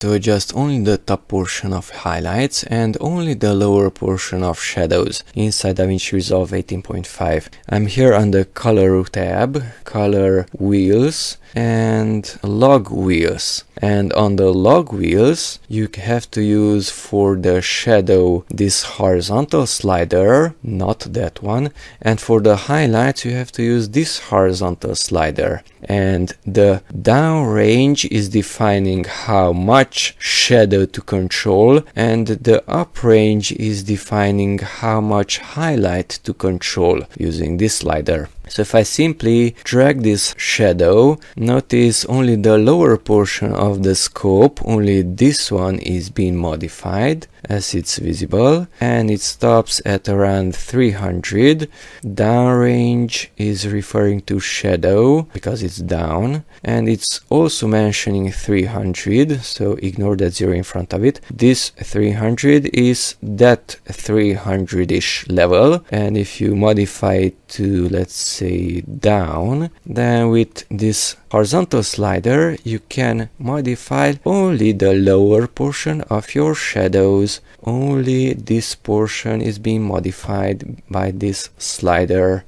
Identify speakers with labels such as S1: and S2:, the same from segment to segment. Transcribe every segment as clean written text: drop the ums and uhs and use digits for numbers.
S1: to adjust only the top portion of highlights and only the lower portion of shadows inside Davinci Resolve 18.5. I'm here on the Color tab, Color Wheels and Log Wheels. And on the log wheels, you have to use for the shadow this horizontal slider, not that one. And for the highlights, you have to use this horizontal slider. And the down range is defining how much shadow to control, and the up range is defining how much highlight to control using this slider. So if I simply drag this shadow, notice only the lower portion of the scope, only this one is being modified as it's visible, and it stops at around 300. Downrange is referring to shadow because it's down, and it's also mentioning 300, so ignore that zero in front of it. This 300 is that 300-ish level, and if you modify it to, let's say, down, then with this horizontal slider you can modify only the lower portion of your shadows. Only this portion is being modified by this slider.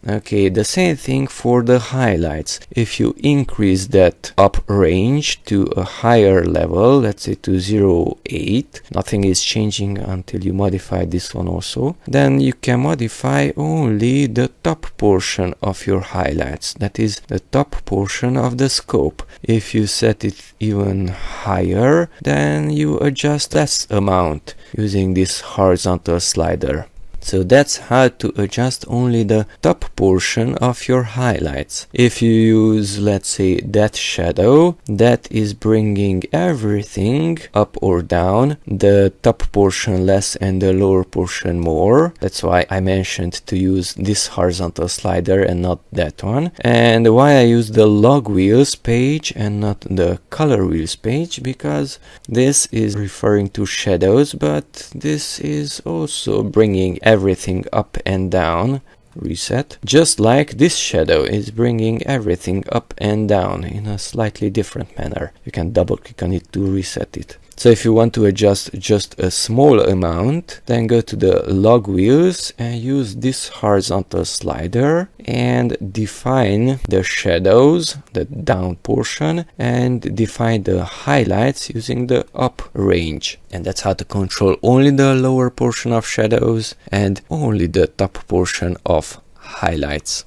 S1: Okay, the same thing for the highlights. If you increase that up range to a higher level, let's say to 0.8, nothing is changing until you modify this one also, then you can modify only the top portion of your highlights, that is the top portion of the scope. If you set it even higher, then you adjust less amount using this horizontal slider. So that's how to adjust only the top portion of your highlights. If you use, let's say, that shadow, that is bringing everything up or down, the top portion less and the lower portion more. That's why I mentioned to use this horizontal slider and not that one. And why I use the log wheels page and not the color wheels page, because this is referring to shadows, but this is also bringing everything up and down. Reset. Just like this shadow is bringing everything up and down in a slightly different manner. You can double click on it to reset it. So if you want to adjust just a small amount, then go to the log wheels and use this horizontal slider and define the shadows, the down portion, and define the highlights using the up range. And that's how to control only the lower portion of shadows and only the top portion of highlights.